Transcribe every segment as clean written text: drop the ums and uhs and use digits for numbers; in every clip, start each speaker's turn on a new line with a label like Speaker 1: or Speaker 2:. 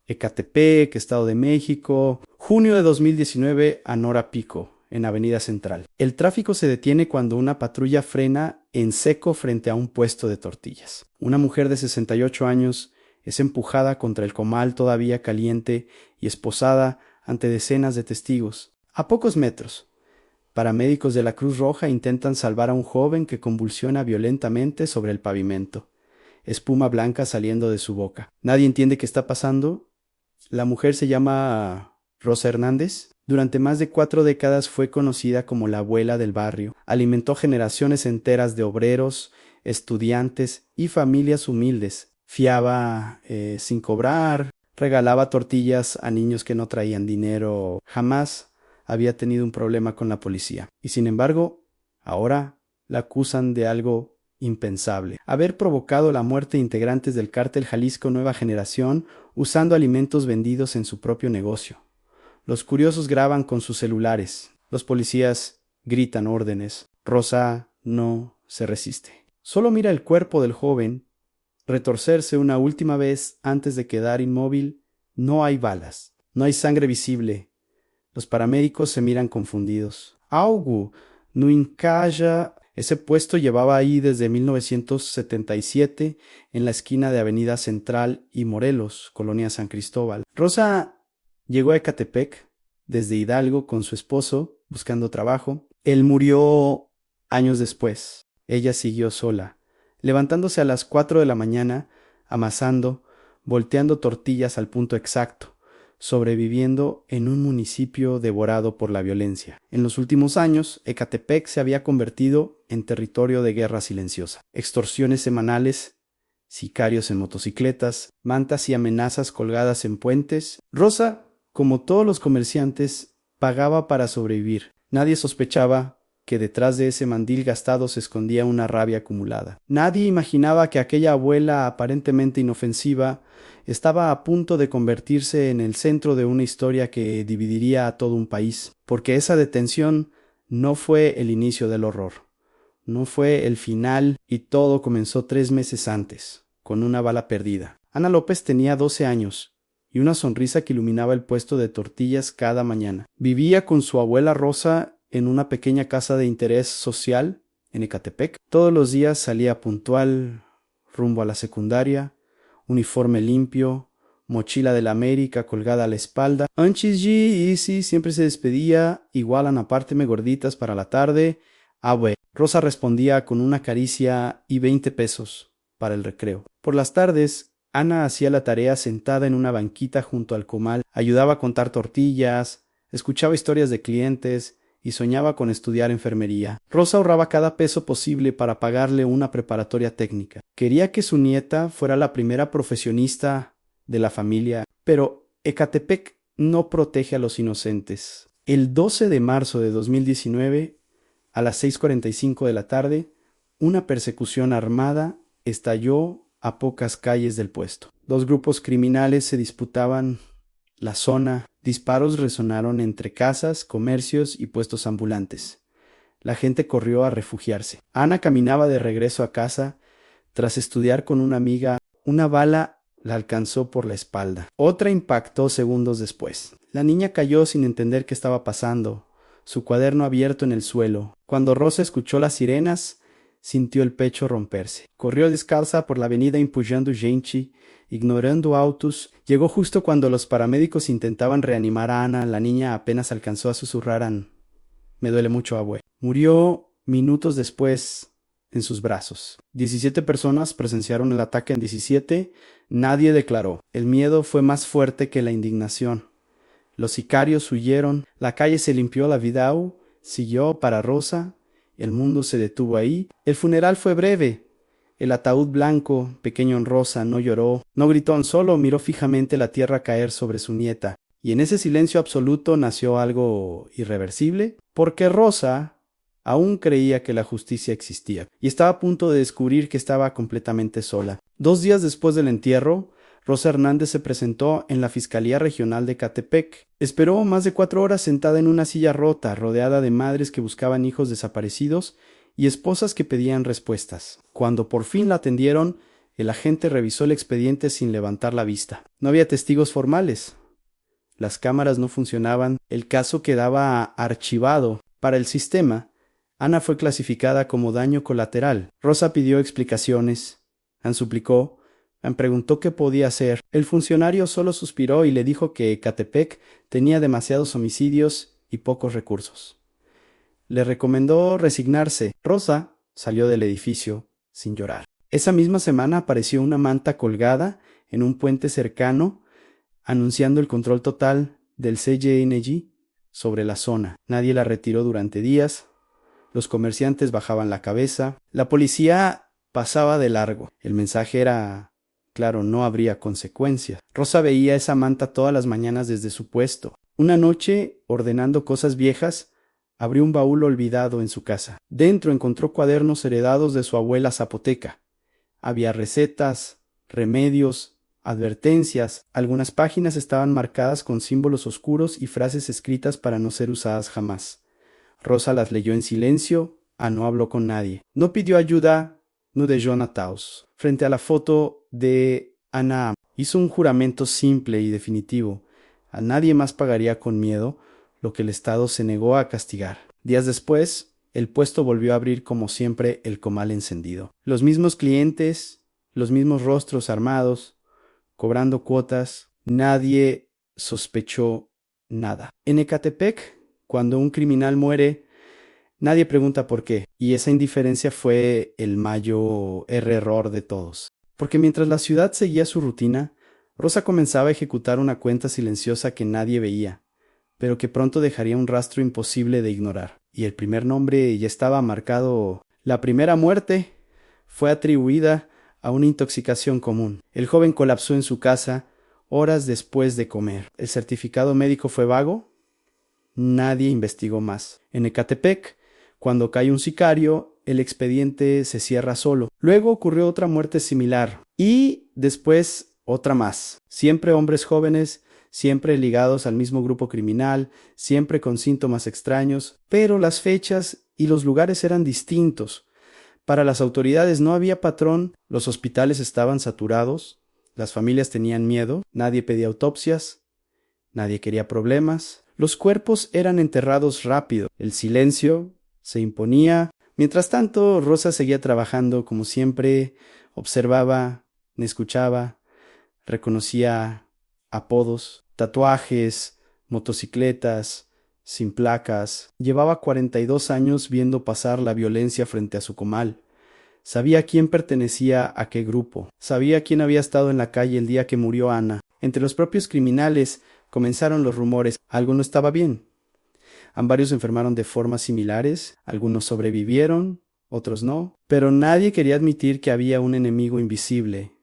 Speaker 1: Ecatepec, Estado de México. Junio de 2019 a Nora Pico, en Avenida Central. El tráfico se detiene cuando una patrulla frena en seco frente a un puesto de tortillas. Una mujer de 68 años es empujada contra el comal todavía caliente y esposada ante decenas de testigos. A pocos metros, paramédicos de la Cruz Roja intentan salvar a un joven que convulsiona violentamente sobre el pavimento. Espuma blanca saliendo de su boca. Nadie entiende qué está pasando. La mujer se llama Rosa Hernández. Durante más de 4 décadas fue conocida como la abuela del barrio. Alimentó generaciones enteras de obreros, estudiantes y familias humildes. Fiaba sin cobrar, regalaba tortillas a niños que no traían dinero. Jamás había tenido un problema con la policía. Y sin embargo, ahora la acusan de algo impensable: haber provocado la muerte de integrantes del cártel Jalisco Nueva Generación usando alimentos vendidos en su propio negocio. Los curiosos graban con sus celulares. Los policías gritan órdenes. Rosa no se resiste. Solo mira el cuerpo del joven retorcerse una última vez antes de quedar inmóvil. No hay balas. No hay sangre visible. Los paramédicos se miran confundidos. Algo no encaja. Ese puesto llevaba ahí desde 1977 en la esquina de Avenida Central y Morelos, Colonia San Cristóbal. Rosa llegó a Ecatepec desde Hidalgo con su esposo buscando trabajo. Él murió años después. Ella siguió sola, levantándose a las 4 de la mañana, amasando, volteando tortillas al punto exacto, sobreviviendo en un municipio devorado por la violencia. En los últimos años, Ecatepec se había convertido en territorio de guerra silenciosa. Extorsiones semanales, sicarios en motocicletas, mantas y amenazas colgadas en puentes. Rosa, como todos los comerciantes, pagaba para sobrevivir. Nadie sospechaba que detrás de ese mandil gastado se escondía una rabia acumulada. Nadie imaginaba que aquella abuela aparentemente inofensiva estaba a punto de convertirse en el centro de una historia que dividiría a todo un país, porque esa detención no fue el inicio del horror, no fue el final, y todo comenzó 3 meses antes, con una bala perdida. Ana López tenía 12 años y una sonrisa que iluminaba el puesto de tortillas cada mañana. Vivía con su abuela Rosa en una pequeña casa de interés social en Ecatepec. Todos los días salía puntual, rumbo a la secundaria, uniforme limpio, mochila de la América colgada a la espalda. Antes G y sí, siempre se despedía, igual apárteme gorditas para la tarde. Abue. Rosa respondía con una caricia y 20 pesos para el recreo. Por las tardes, Ana hacía la tarea sentada en una banquita junto al comal, ayudaba a contar tortillas, escuchaba historias de clientes y soñaba con estudiar enfermería. Rosa ahorraba cada peso posible para pagarle una preparatoria técnica. Quería que su nieta fuera la primera profesionista de la familia, pero Ecatepec no protege a los inocentes. El 12 de marzo de 2019, a las 6:45 de la tarde, una persecución armada estalló a pocas calles del puesto. 2 grupos criminales se disputaban la zona. Disparos resonaron entre casas, comercios y puestos ambulantes. La gente corrió a refugiarse. Ana caminaba de regreso a casa tras estudiar con una amiga. Una bala la alcanzó por la espalda. Otra impactó segundos después. La niña cayó sin entender qué estaba pasando, su cuaderno abierto en el suelo. Cuando Rosa escuchó las sirenas, sintió el pecho romperse. Corrió descalza por la avenida empullando gente, ignorando autos. Llegó justo cuando los paramédicos intentaban reanimar a Ana. La niña apenas alcanzó a susurrar: «Me duele mucho, abue». Murió minutos después en sus brazos. 17 personas presenciaron el ataque en 17. Nadie declaró. El miedo fue más fuerte que la indignación. Los sicarios huyeron. La calle se limpió. La vida siguió para Rosa. El mundo se detuvo ahí. El funeral fue breve. El ataúd blanco, pequeño en Rosa, no lloró, no gritó, solo miró fijamente la tierra caer sobre su nieta. Y en ese silencio absoluto nació algo irreversible, porque Rosa aún creía que la justicia existía, y estaba a punto de descubrir que estaba completamente sola. 2 días después del entierro, Rosa Hernández se presentó en la Fiscalía Regional de Ecatepec. Esperó más de 4 horas sentada en una silla rota, rodeada de madres que buscaban hijos desaparecidos y esposas que pedían respuestas. Cuando por fin la atendieron, El agente revisó el expediente sin levantar la vista. No había testigos formales. Las cámaras no funcionaban. El caso quedaba archivado. Para el sistema, Ana fue clasificada como daño colateral. Rosa pidió explicaciones. Ann suplicó. Ann preguntó qué podía hacer. El funcionario solo suspiró y le dijo que Ecatepec tenía demasiados homicidios y pocos recursos. Le recomendó resignarse. Rosa salió del edificio sin llorar. Esa misma semana apareció una manta colgada en un puente cercano, anunciando el control total del CNG sobre la zona. Nadie la retiró durante días. Los comerciantes bajaban la cabeza. La policía pasaba de largo. El mensaje era claro, no habría consecuencias. Rosa veía esa manta todas las mañanas desde su puesto. Una noche, ordenando cosas viejas, abrió un baúl olvidado en su casa. Dentro encontró cuadernos heredados de su abuela zapoteca. Había recetas, remedios, advertencias. Algunas páginas estaban marcadas con símbolos oscuros y frases escritas para no ser usadas jamás. Rosa las leyó en silencio. No habló con nadie. No pidió ayuda, no de Jonataos. Frente a la foto de Ana, hizo un juramento simple y definitivo. A nadie más pagaría con miedo lo que el Estado se negó a castigar. Días después, el puesto volvió a abrir como siempre el comal encendido. Los mismos clientes, los mismos rostros armados, cobrando cuotas. Nadie sospechó nada. En Ecatepec, cuando un criminal muere, nadie pregunta por qué. Y esa indiferencia fue el mayor error de todos. Porque mientras la ciudad seguía su rutina, Rosa comenzaba a ejecutar una cuenta silenciosa que nadie veía, pero que pronto dejaría un rastro imposible de ignorar. Y el primer nombre ya estaba marcado. La primera muerte fue atribuida a una intoxicación común. El joven colapsó en su casa horas después de comer. El certificado médico fue vago. Nadie investigó más. En Ecatepec, cuando cae un sicario, el expediente se cierra solo. Luego ocurrió otra muerte similar. Y después otra más. Siempre hombres jóvenes, siempre ligados al mismo grupo criminal, siempre con síntomas extraños, pero las fechas y los lugares eran distintos. Para las autoridades no había patrón, los hospitales estaban saturados, las familias tenían miedo, nadie pedía autopsias, nadie quería problemas, los cuerpos eran enterrados rápido, el silencio se imponía. Mientras tanto, Rosa seguía trabajando como siempre, observaba, escuchaba, reconocía apodos, tatuajes, motocicletas, sin placas. Llevaba 42 años viendo pasar la violencia frente a su comal. Sabía quién pertenecía a qué grupo. Sabía quién había estado en la calle el día que murió Ana. Entre los propios criminales comenzaron los rumores. Algo no estaba bien. Varios se enfermaron de formas similares. Algunos sobrevivieron, otros no. Pero nadie quería admitir que había un enemigo invisible.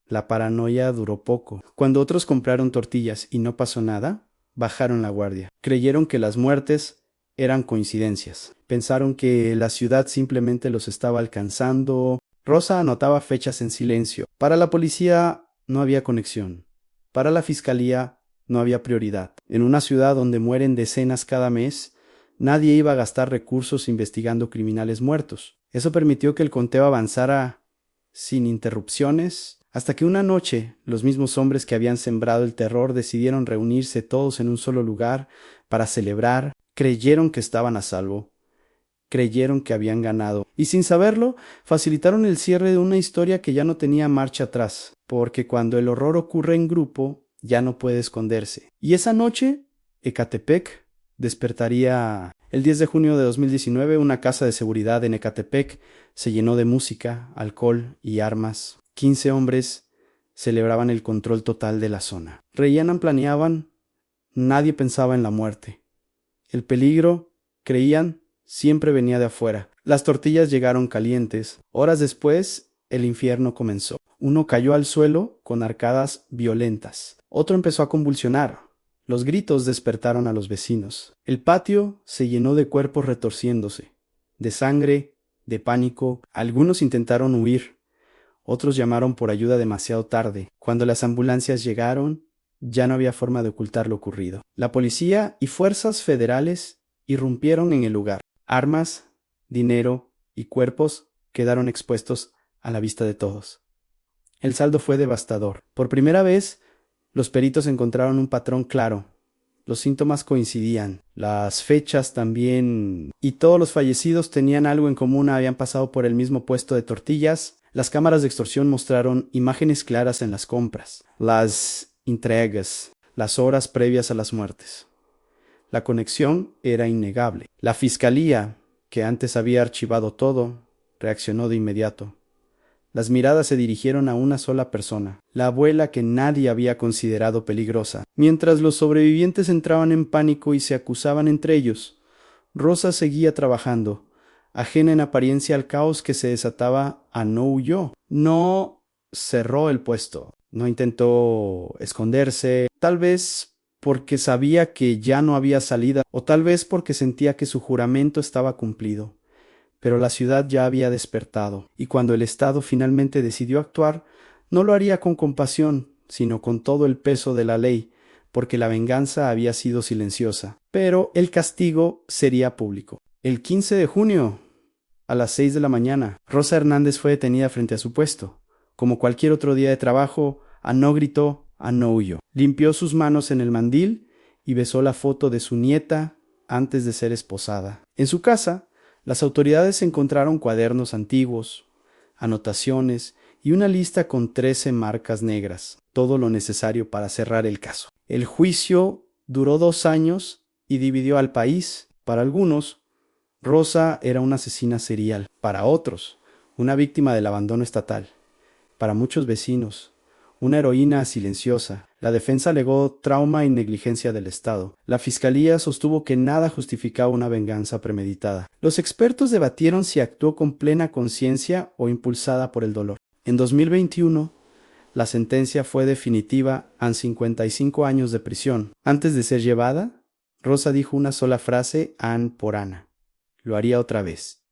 Speaker 1: La paranoia duró poco. Cuando otros compraron tortillas y no pasó nada, bajaron la guardia. Creyeron que las muertes eran coincidencias. Pensaron que la ciudad simplemente los estaba alcanzando. Rosa anotaba fechas en silencio. Para la policía no había conexión. Para la fiscalía no había prioridad. En una ciudad donde mueren decenas cada mes, nadie iba a gastar recursos investigando criminales muertos. Eso permitió que el conteo avanzara sin interrupciones, hasta que una noche los mismos hombres que habían sembrado el terror decidieron reunirse todos en un solo lugar para celebrar. Creyeron que estaban a salvo, creyeron que habían ganado, y sin saberlo, facilitaron el cierre de una historia que ya no tenía marcha atrás, porque cuando el horror ocurre en grupo, ya no puede esconderse. Y esa noche, Ecatepec despertaría. El 10 de junio de 2019, una casa de seguridad en Ecatepec se llenó de música, alcohol y armas. 15 hombres celebraban el control total de la zona. Reían, planeaban, nadie pensaba en la muerte. El peligro, creían, siempre venía de afuera. Las tortillas llegaron calientes. Horas después, el infierno comenzó. Uno cayó al suelo con arcadas violentas. Otro empezó a convulsionar. Los gritos despertaron a los vecinos. El patio se llenó de cuerpos retorciéndose, de sangre, de pánico. Algunos intentaron huir. Otros llamaron por ayuda demasiado tarde. Cuando las ambulancias llegaron, ya no había forma de ocultar lo ocurrido. La policía y fuerzas federales irrumpieron en el lugar. Armas, dinero y cuerpos quedaron expuestos a la vista de todos. El saldo fue devastador. Por primera vez, los peritos encontraron un patrón claro. Los síntomas coincidían, las fechas también, y todos los fallecidos tenían algo en común, habían pasado por el mismo puesto de tortillas. Las cámaras de extorsión mostraron imágenes claras en las compras, las entregas, las horas previas a las muertes. La conexión era innegable. La fiscalía, que antes había archivado todo, reaccionó de inmediato. Las miradas se dirigieron a una sola persona, la abuela que nadie había considerado peligrosa. Mientras los sobrevivientes entraban en pánico y se acusaban entre ellos, Rosa seguía trabajando, ajena en apariencia al caos que se desataba. No huyó, no cerró el puesto, no intentó esconderse, tal vez porque sabía que ya no había salida, o tal vez porque sentía que su juramento estaba cumplido. Pero la ciudad ya había despertado, y cuando el Estado finalmente decidió actuar, no lo haría con compasión, sino con todo el peso de la ley, porque la venganza había sido silenciosa, pero el castigo sería público. El 15 de junio, a las 6 de la mañana, Rosa Hernández fue detenida frente a su puesto. Como cualquier otro día de trabajo, no gritó, no huyó. Limpió sus manos en el mandil y besó la foto de su nieta antes de ser esposada. En su casa, las autoridades encontraron cuadernos antiguos, anotaciones y una lista con 13 marcas negras, todo lo necesario para cerrar el caso. El juicio duró 2 años y dividió al país. Para algunos, Rosa era una asesina serial. Para otros, una víctima del abandono estatal. Para muchos vecinos, una heroína silenciosa. La defensa alegó trauma y negligencia del Estado. La fiscalía sostuvo que nada justificaba una venganza premeditada. Los expertos debatieron si actuó con plena conciencia o impulsada por el dolor. En 2021, la sentencia fue definitiva a 55 años de prisión. Antes de ser llevada, Rosa dijo una sola frase por Ana. Lo haría otra vez.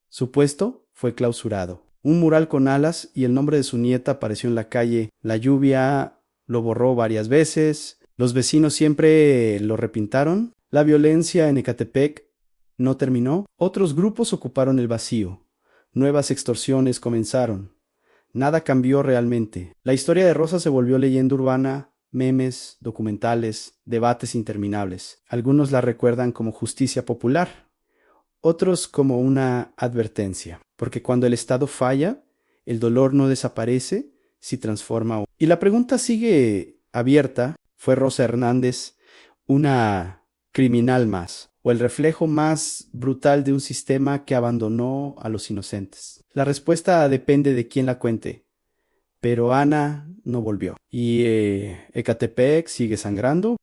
Speaker 1: Su puesto fue clausurado. Un mural con alas y el nombre de su nieta apareció en la calle. La lluvia lo borró varias veces. Los vecinos siempre lo repintaron. La violencia en Ecatepec no terminó. Otros grupos ocuparon el vacío. Nuevas extorsiones comenzaron. Nada cambió realmente. La historia de Rosa se volvió leyenda urbana, memes, documentales, debates interminables. Algunos la recuerdan como justicia popular. Otros como una advertencia, porque cuando el Estado falla, el dolor no desaparece, se transforma. Y la pregunta sigue abierta, ¿fue Rosa Hernández una criminal más, o el reflejo más brutal de un sistema que abandonó a los inocentes? La respuesta depende de quién la cuente, pero Ana no volvió. Y Ecatepec sigue sangrando.